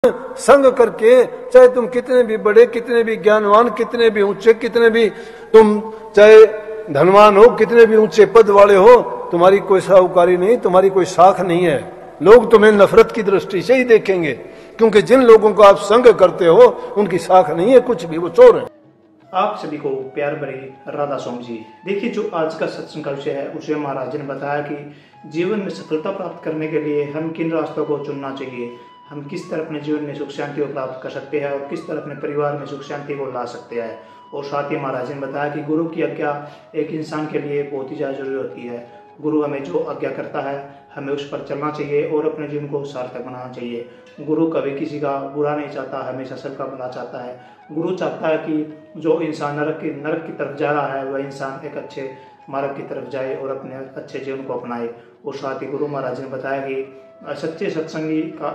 संग करके, चाहे तुम कितने भी बड़े, कितने भी ज्ञानवान, कितने भी ऊंचे, कितने भी तुम चाहे धनवान हो, कितने भी ऊंचे पद वाले हो, तुम्हारी कोई साहूकारी नहीं, तुम्हारी कोई साख नहीं है। लोग तुम्हें नफरत की दृष्टि से ही देखेंगे, क्योंकि जिन लोगों को आप संग करते हो उनकी साख नहीं है कुछ भी, वो चोर है। आप सभी को प्यार भरे राधा स्वामी जी। देखिए, जो आज का सत्संग का विषय है उसे महाराज ने बताया कि जीवन में सफलता प्राप्त करने के लिए हम किन रास्तों को चुनना चाहिए, हम किस तरह अपने जीवन में सुख शांति को प्राप्त कर सकते हैं और किस तरह अपने परिवार में सुख शांति को ला सकते हैं। और साथ ही महाराज ने बताया कि गुरु की आज्ञा एक इंसान के लिए बहुत ही ज़्यादा जरूरी होती है। गुरु हमें जो आज्ञा करता है हमें उस पर चलना चाहिए और अपने जीवन को सार्थक बनाना चाहिए। गुरु कभी किसी का बुरा नहीं चाहता, हमेशा सबका भला चाहता है। गुरु चाहता है कि जो इंसान नरक की तरफ जा रहा है वह इंसान एक अच्छे मार्ग की तरफ जाए और अपने अच्छे जीवन को अपनाए। और साथ ही गुरु महाराज ने बताया कि सच्चे सत्संगी का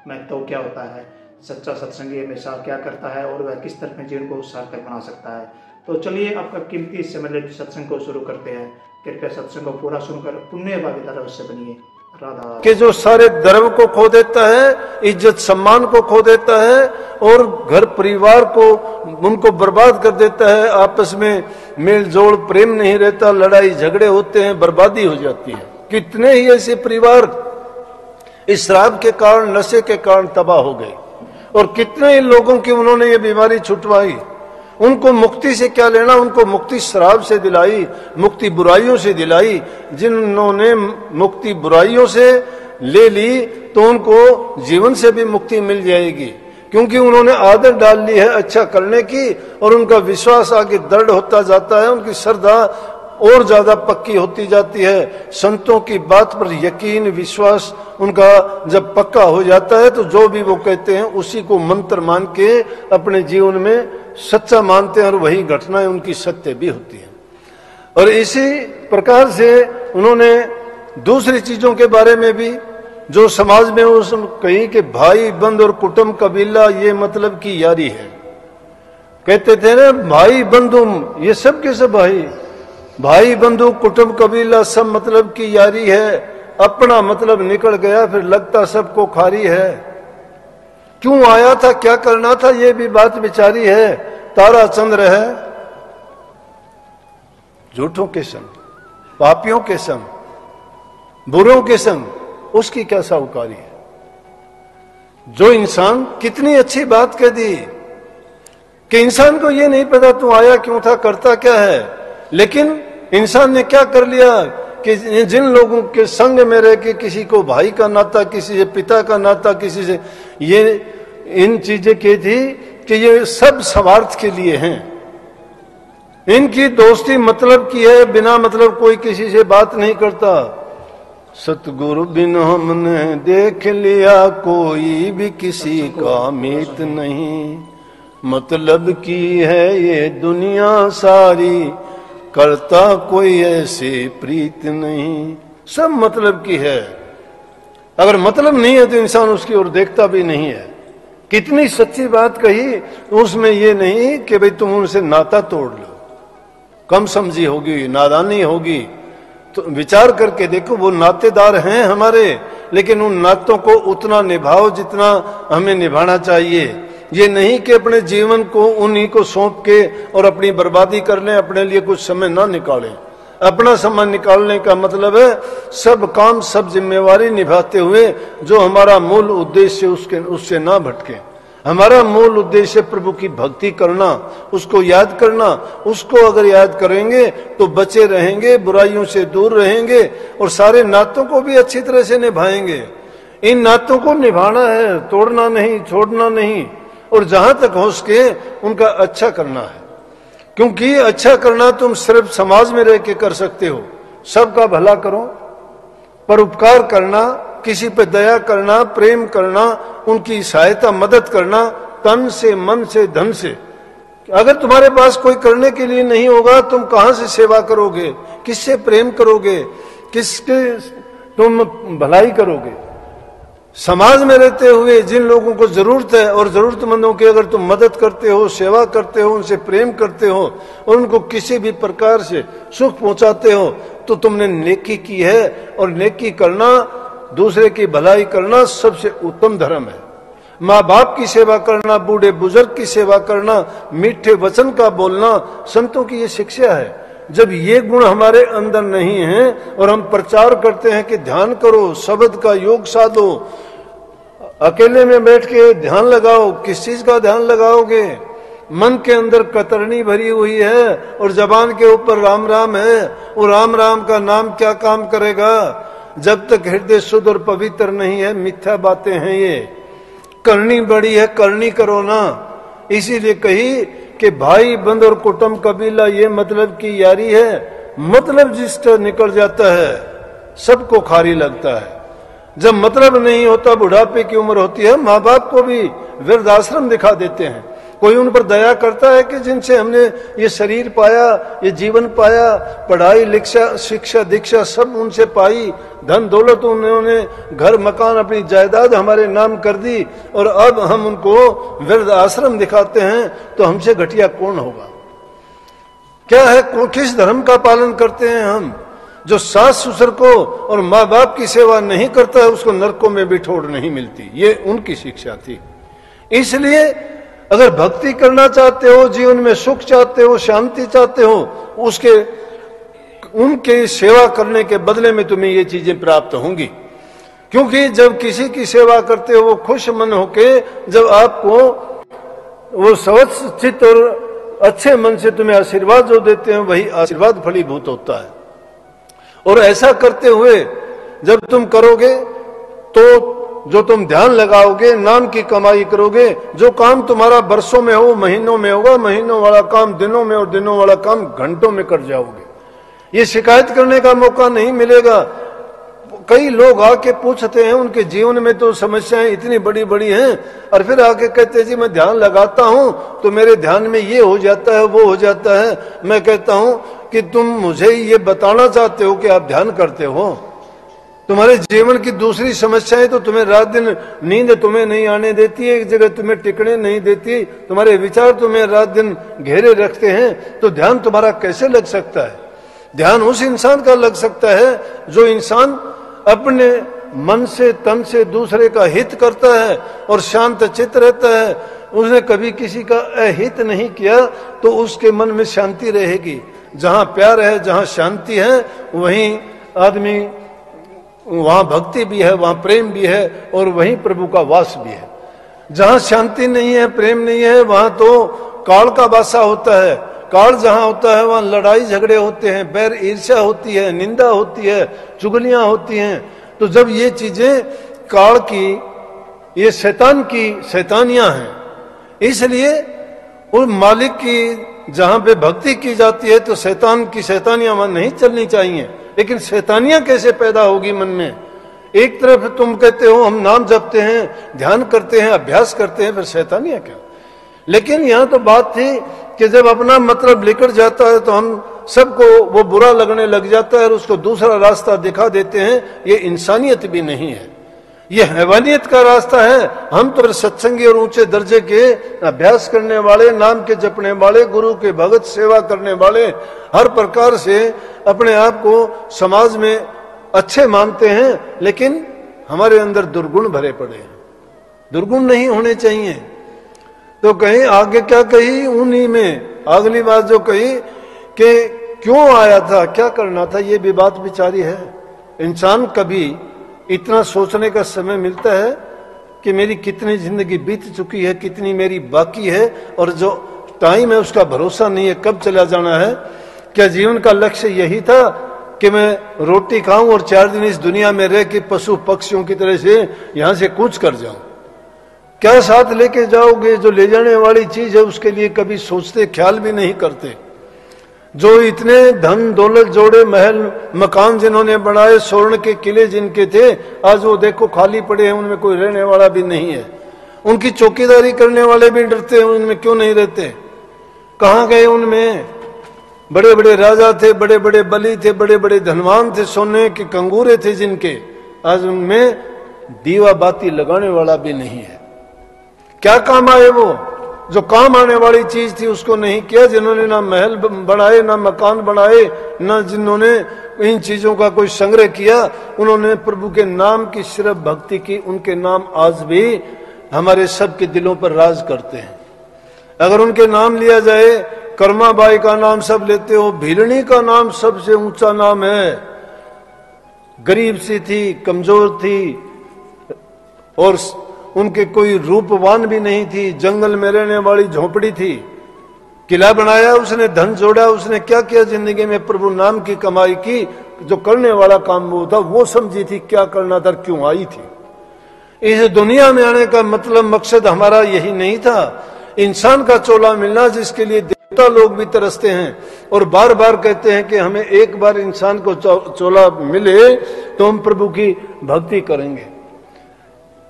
महत्व क्या होता है, सच्चा सत्संगी हमेशा क्या करता है और वह किस तरह अपने जीवन को सार्थक बना सकता है। तो चलिए आपका कीमती समय लेकर सत्संग को शुरू करते हैं। कृपया सत्संग को पूरा सुनकर पुण्य भागीदार अवश्य बनिए। राधा कि जो सारे धर्म को खो देता है, इज्जत सम्मान को खो देता है और घर परिवार को उनको बर्बाद कर देता है, आपस में मेल जोल प्रेम नहीं रहता, लड़ाई झगड़े होते हैं, बर्बादी हो जाती है। कितने ही ऐसे परिवार इस शराब के कारण, नशे के कारण तबाह हो गए और कितने ही लोगों की उन्होंने ये बीमारी छुटवाई। उनको मुक्ति से क्या लेना, उनको मुक्ति शराब से दिलाई, मुक्ति बुराइयों से दिलाई। जिन्होंने मुक्ति बुराइयों से ले ली तो उनको जीवन से भी मुक्ति मिल जाएगी, क्योंकि उन्होंने आदत डाल ली है अच्छा करने की और उनका विश्वास आगे दृढ़ होता जाता है, उनकी श्रद्धा और ज्यादा पक्की होती जाती है। संतों की बात पर यकीन विश्वास उनका जब पक्का हो जाता है तो जो भी वो कहते हैं उसी को मंत्र मान के अपने जीवन में सच्चा मानते हैं और वही घटनाएं उनकी सत्य भी होती हैं। और इसी प्रकार से उन्होंने दूसरी चीजों के बारे में भी जो समाज में उस कही कि भाई बंधु और कुटुंब कबीला ये मतलब की यारी है। कहते थे ना भाई बंधु, ये सब के सब भाई बंधु कुटुंब कबीला सब मतलब की यारी है, अपना मतलब निकल गया फिर लगता सबको खारी है। क्यों आया था, क्या करना था, ये भी बात विचारी है। तारा चंद्र है झूठों के संग, पापियों के संग, बुरों के संग, उसकी क्या साहूकारी है। जो इंसान कितनी अच्छी बात कह दी कि इंसान को ये नहीं पता तू आया क्यों था, करता क्या है, लेकिन इंसान ने क्या कर लिया कि जिन लोगों के संग में रह के किसी को भाई का नाता, किसी से पिता का नाता, किसी से ये इन चीजें की थी कि ये सब स्वार्थ के लिए हैं। इनकी दोस्ती मतलब की है, बिना मतलब कोई किसी से बात नहीं करता। सतगुरु बिन हमने देख लिया कोई भी किसी का मीत नहीं, मतलब की है ये दुनिया सारी, करता कोई ऐसे प्रीत नहीं। सब मतलब की है, अगर मतलब नहीं है तो इंसान उसकी ओर देखता भी नहीं है। कितनी सच्ची बात कही, उसमें ये नहीं कि भाई तुम उनसे नाता तोड़ लो, कम समझी होगी, नादानी होगी। तो विचार करके देखो, वो नातेदार हैं हमारे, लेकिन उन नातों को उतना निभाओ जितना हमें निभाना चाहिए। ये नहीं कि अपने जीवन को उन्हीं को सौंप के और अपनी बर्बादी कर लें, अपने लिए कुछ समय ना निकालें। अपना समय निकालने का मतलब है सब काम, सब जिम्मेवारी निभाते हुए जो हमारा मूल उद्देश्य उससे ना भटके। हमारा मूल उद्देश्य प्रभु की भक्ति करना, उसको याद करना। उसको अगर याद करेंगे तो बचे रहेंगे, बुराइयों से दूर रहेंगे और सारे नातों को भी अच्छी तरह से निभाएंगे। इन नातों को निभाना है, तोड़ना नहीं, छोड़ना नहीं, और जहां तक हो सके उनका अच्छा करना है। क्योंकि अच्छा करना तुम सिर्फ समाज में रह के कर सकते हो। सबका भला करो, परोपकार करना, किसी पे दया करना, प्रेम करना, उनकी सहायता मदद करना, तन से, मन से, धन से। अगर तुम्हारे पास कोई करने के लिए नहीं होगा, तुम कहां से सेवा करोगे, किससे प्रेम करोगे, किसके तुम भलाई करोगे। समाज में रहते हुए जिन लोगों को जरूरत है और जरूरतमंदों की अगर तुम मदद करते हो, सेवा करते हो, उनसे प्रेम करते हो और उनको किसी भी प्रकार से सुख पहुंचाते हो तो तुमने नेकी की है। और नेकी करना, दूसरे की भलाई करना सबसे उत्तम धर्म है। माँ बाप की सेवा करना, बूढ़े बुजुर्ग की सेवा करना, मीठे वचन का बोलना, संतों की ये शिक्षा है। जब ये गुण हमारे अंदर नहीं है और हम प्रचार करते हैं कि ध्यान करो, शब्द का योग साधो, अकेले में बैठ के ध्यान लगाओ, किस चीज का ध्यान लगाओगे? मन के अंदर कतरनी भरी हुई है और जबान के ऊपर राम राम है। वो राम राम का नाम क्या काम करेगा जब तक हृदय शुद्ध और पवित्र नहीं है? मिथ्या बातें हैं ये। करनी बड़ी है, करनी करो ना। इसीलिए कही कि भाई बंद और कुटुंब कबीला ये मतलब की यारी है। मतलब जिसका निकल जाता है सबको खारी लगता है। जब मतलब नहीं होता, बुढ़ापे की उम्र होती है, माँ बाप को भी वृद्धाश्रम दिखा देते हैं। कोई उन पर दया करता है कि जिनसे हमने ये शरीर पाया, ये जीवन पाया, पढ़ाई शिक्षा दीक्षा सब उनसे पाई, धन दौलत उन्होंने, घर मकान अपनी जायदाद हमारे नाम कर दी, और अब हम उनको वृद्ध आश्रम दिखाते हैं, तो हमसे घटिया कौन होगा? क्या है, किस धर्म का पालन करते हैं हम? जो सास ससुर को और माँ बाप की सेवा नहीं करता है उसको नरकों में भी ठोड़ नहीं मिलती। ये उनकी शिक्षा थी। इसलिए अगर भक्ति करना चाहते हो, जीवन में सुख चाहते हो, शांति चाहते हो, उसके उनके सेवा करने के बदले में तुम्हें ये चीजें प्राप्त होंगी। क्योंकि जब किसी की सेवा करते हो वो खुश मन होके, जब आपको वो स्वच्छ चित्त और अच्छे मन से तुम्हें आशीर्वाद जो देते हैं वही आशीर्वाद फलीभूत होता है। और ऐसा करते हुए जब तुम करोगे तो जो तुम ध्यान लगाओगे, नाम की कमाई करोगे, जो काम तुम्हारा वर्षों में हो महीनों में होगा, महीनों वाला काम दिनों में और दिनों वाला काम घंटों में कर जाओगे। ये शिकायत करने का मौका नहीं मिलेगा। कई लोग आके पूछते हैं, उनके जीवन में तो समस्याएं इतनी बड़ी बड़ी हैं, और फिर आके कहते हैं जी मैं ध्यान लगाता हूं तो मेरे ध्यान में ये हो जाता है, वो हो जाता है। मैं कहता हूं कि तुम मुझे ये बताना चाहते हो कि आप ध्यान करते हो? तुम्हारे जीवन की दूसरी समस्याएं तो तुम्हें रात दिन नींद तुम्हें नहीं आने देती है, एक जगह तुम्हें टिकने नहीं देती, तुम्हारे विचार तुम्हें रात दिन घेरे रखते हैं, तो ध्यान तुम्हारा कैसे लग सकता है? ध्यान उस इंसान का लग सकता है जो इंसान अपने मन से तन से दूसरे का हित करता है और शांत चित्त रहता है। उसने कभी किसी का अहित नहीं किया तो उसके मन में शांति रहेगी। जहां प्यार है, जहां शांति है, वहीं आदमी, वहां भक्ति भी है, वहां प्रेम भी है, और वहीं प्रभु का वास भी है। जहां शांति नहीं है, प्रेम नहीं है, वहां तो काल का वासा होता है। काल जहां होता है वहां लड़ाई झगड़े होते हैं, बैर ईर्ष्या होती है, निंदा होती है, चुगलियां होती हैं। तो जब ये चीजें काल की, ये शैतान की शैतानियां हैं, इसलिए उस मालिक की जहां पे भक्ति की जाती है तो शैतान की शैतानियां वहां नहीं चलनी चाहिए। लेकिन शैतानियां कैसे पैदा होगी मन में? एक तरफ तुम कहते हो हम नाम जपते हैं, ध्यान करते हैं, अभ्यास करते हैं, फिर शैतानियां क्या? लेकिन यहां तो बात थी कि जब अपना मतलब लेकर जाता है तो हम सबको वो बुरा लगने लग जाता है और उसको दूसरा रास्ता दिखा देते हैं। ये इंसानियत भी नहीं है, ये हैवानियत का रास्ता है। हम तो सत्संगी और ऊंचे दर्जे के अभ्यास करने वाले, नाम के जपने वाले, गुरु के भगत सेवा करने वाले, हर प्रकार से अपने आप को समाज में अच्छे मानते हैं, लेकिन हमारे अंदर दुर्गुण भरे पड़े हैं। दुर्गुण नहीं होने चाहिए। तो कहीं आगे क्या कही, उन्हीं में अगली बात जो कही कि क्यों आया था, क्या करना था, ये भी बात विचारी है। इंसान कभी इतना सोचने का समय मिलता है कि मेरी कितनी जिंदगी बीत चुकी है, कितनी मेरी बाकी है, और जो टाइम है उसका भरोसा नहीं है कब चला जाना है। क्या जीवन का लक्ष्य यही था कि मैं रोटी खाऊं और 4 दिन इस दुनिया में रह के पशु पक्षियों की तरह से यहां से कूच कर जाऊं? क्या साथ लेके जाओगे? जो ले जाने वाली चीज है उसके लिए कभी सोचते, ख्याल भी नहीं करते। जो इतने धन दौलत जोड़े, महल मकान जिन्होंने बनाए, स्वर्ण के किले जिनके थे, आज वो देखो खाली पड़े हैं, उनमें कोई रहने वाला भी नहीं है। उनकी चौकीदारी करने वाले भी डरते हैं, उनमें क्यों नहीं रहते? कहां गए? उनमें बड़े बड़े राजा थे, बड़े बड़े बली थे, बड़े बड़े धनवान थे, सोने के कंगूरे थे जिनके, आज उनमें दीवा बाती लगाने वाला भी नहीं है। क्या काम आए वो? जो काम आने वाली चीज थी उसको नहीं किया। जिन्होंने ना महल बनाए, ना मकान बनाए, ना जिन्होंने इन चीजों का कोई संग्रह किया, उन्होंने प्रभु के नाम की सिर्फ भक्ति की। उनके नाम आज भी हमारे सबके दिलों पर राज करते हैं। अगर उनके नाम लिया जाए, कर्माबाई का नाम सब लेते हो, भीलनी का नाम सबसे ऊंचा नाम है। गरीब सी थी, कमजोर थी और उनके कोई रूपवान भी नहीं थी, जंगल में रहने वाली झोपड़ी थी। किला बनाया उसने, धन जोड़ा उसने, क्या किया जिंदगी में, प्रभु नाम की कमाई की। जो करने वाला काम वो था, वो समझी थी क्या करना था, क्यों आई थी। इस दुनिया में आने का मतलब, मकसद हमारा यही नहीं था। इंसान का चोला मिलना, जिसके लिए देवता लोग भी तरसते हैं और बार बार कहते हैं कि हमें एक बार इंसान को चोला मिले तो हम प्रभु की भक्ति करेंगे।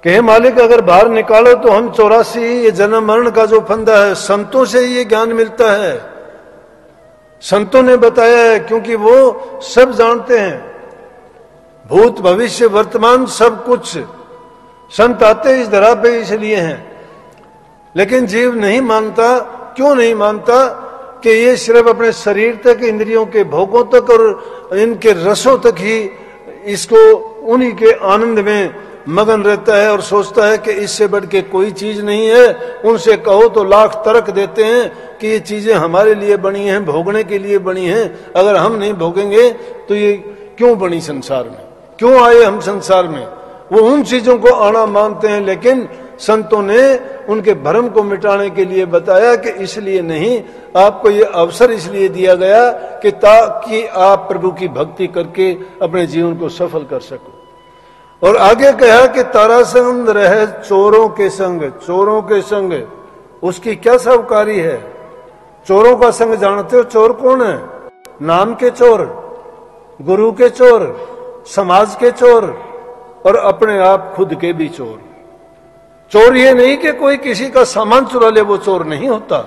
कहे मालिक अगर बाहर निकालो तो हम 84 ये जन्म मरण का जो फंदा है, संतों से ये ज्ञान मिलता है। संतों ने बताया है, क्योंकि वो सब जानते हैं, भूत भविष्य वर्तमान सब कुछ। संत आते इस धरा पे इसलिए हैं, लेकिन जीव नहीं मानता। क्यों नहीं मानता? कि ये सिर्फ अपने शरीर तक, इंद्रियों के भोगों तक और इनके रसों तक ही इसको, उन्हीं के आनंद में मगन रहता है और सोचता है कि इससे बढ़ के कोई चीज नहीं है। उनसे कहो तो लाख तर्क देते हैं कि ये चीजें हमारे लिए बनी हैं, भोगने के लिए बनी हैं। अगर हम नहीं भोगेंगे तो ये क्यों बनी संसार में, क्यों आए हम संसार में। वो उन चीजों को आना मानते हैं, लेकिन संतों ने उनके भ्रम को मिटाने के लिए बताया कि इसलिए नहीं, आपको ये अवसर इसलिए दिया गया कि ताकि आप प्रभु की भक्ति करके अपने जीवन को सफल कर सको। और आगे कहा कि तारा संग रहे चोरों के संग। चोरों के संग उसकी क्या साहूकारी है? चोरों का संग जानते हो? चोर कौन है? नाम के चोर, गुरु के चोर, समाज के चोर और अपने आप खुद के भी चोर। चोर ये नहीं कि कोई किसी का सामान चुरा ले, वो चोर नहीं होता।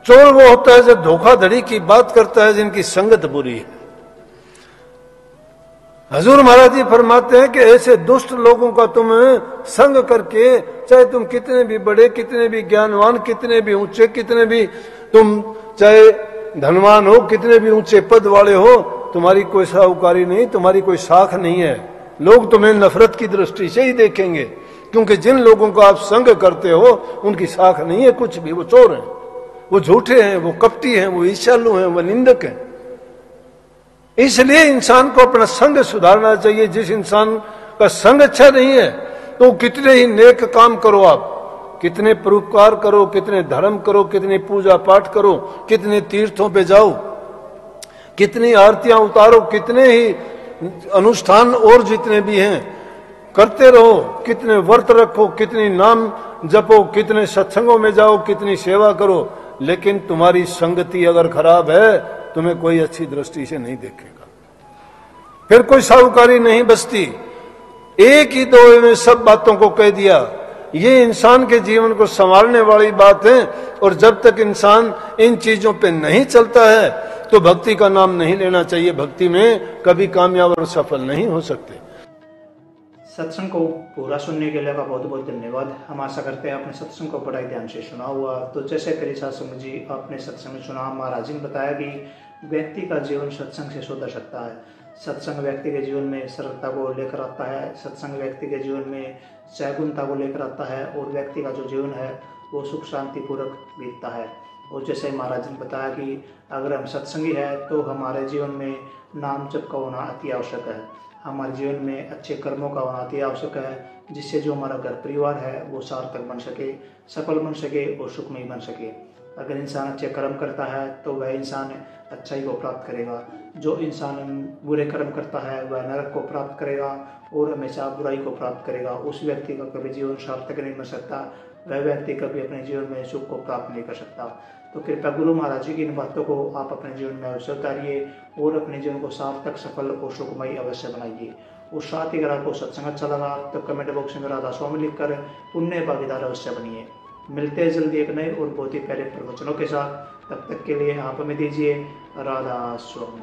चोर वो होता है जो धोखाधड़ी की बात करता है, जिनकी संगत बुरी है। हजूर महाराज जी फरमाते हैं कि ऐसे दुष्ट लोगों का तुम संग करके, चाहे तुम कितने भी बड़े, कितने भी ज्ञानवान, कितने भी ऊंचे, कितने भी तुम चाहे धनवान हो, कितने भी ऊंचे पद वाले हो, तुम्हारी कोई साहूकारी नहीं, तुम्हारी कोई साख नहीं है। लोग तुम्हें नफरत की दृष्टि से ही देखेंगे, क्योंकि जिन लोगों को आप संग करते हो उनकी साख नहीं है कुछ भी। वो चोर हैं, वो झूठे हैं, वो कपटी हैं, वो ईर्ष्यालु हैं, वो निंदक हैं। इसलिए इंसान को अपना संग सुधारना चाहिए। जिस इंसान का संग अच्छा नहीं है तो कितने ही नेक काम करो, आप कितने परोपकार करो, कितने धर्म करो, कितनी पूजा पाठ करो, कितने तीर्थों पे जाओ, कितनी आरतियां उतारो, कितने ही अनुष्ठान और जितने भी हैं करते रहो, कितने व्रत रखो, कितनी नाम जपो, कितने सत्संगों में जाओ, कितनी सेवा करो, लेकिन तुम्हारी संगति अगर खराब है तुम्हें कोई अच्छी दृष्टि से नहीं देखेगा। फिर कोई साहूकारी नहीं बचती। एक ही दो में सब बातों को कह दिया। ये इंसान के जीवन को संवारने वाली बात है। और जब तक इंसान इन चीजों पे नहीं चलता है तो भक्ति का नाम नहीं लेना चाहिए। भक्ति में कभी कामयाब और सफल नहीं हो सकते। सत्संग को पूरा सुनने के लिए बहुत बहुत धन्यवाद। हम आशा करते हैं आपने सत्संग को बड़ा ध्यान से सुना हुआ। तो जैसे करिशा सिंह जी आपने सत्संग में सुना, महाराज जी ने बताया कि व्यक्ति का जीवन सत्संग से सुधर सकता है। सत्संग व्यक्ति के जीवन में सरलता को लेकर आता है, सत्संग व्यक्ति के जीवन में सैगुणता को लेकर आता है और व्यक्ति का जो जीवन है वो सुख शांति पूर्वक बीतता है। और जैसे महाराज ने बताया कि अगर हम सत्संगी है तो हमारे जीवन में नाम जप का होना अति आवश्यक है, हमारे जीवन में अच्छे कर्मों का होना अति आवश्यक है, जिससे जो हमारा घर परिवार है वो सार्थक बन सके, सफल बन सके और सुखमय बन सके। अगर इंसान अच्छे कर्म करता है तो वह इंसान अच्छाई को प्राप्त करेगा, जो इंसान बुरे कर्म करता है वह नरक को प्राप्त करेगा और हमेशा बुराई को प्राप्त करेगा। उस व्यक्ति का कभी जीवन सार्थक नहीं बन सकता, वह व्यक्ति कभी अपने जीवन में सुख को प्राप्त नहीं कर सकता। तो कृपया गुरु महाराज जी की इन बातों को आप अपने जीवन में अवश्य उतारिए और अपने जीवन को सार्थक, सफल और सुखमय अवश्य बनाइए। और साथ ही अगर आपको सत्संग अच्छा लगा तो कमेंट बॉक्स में राधा स्वामी लिखकर पुण्य भागीदार अवश्य बनिए। मिलते हैं जल्दी एक नए और बहुत ही प्यारे प्रवचनों के साथ। तब तक के लिए आप हमें दीजिए राधा स्वामी।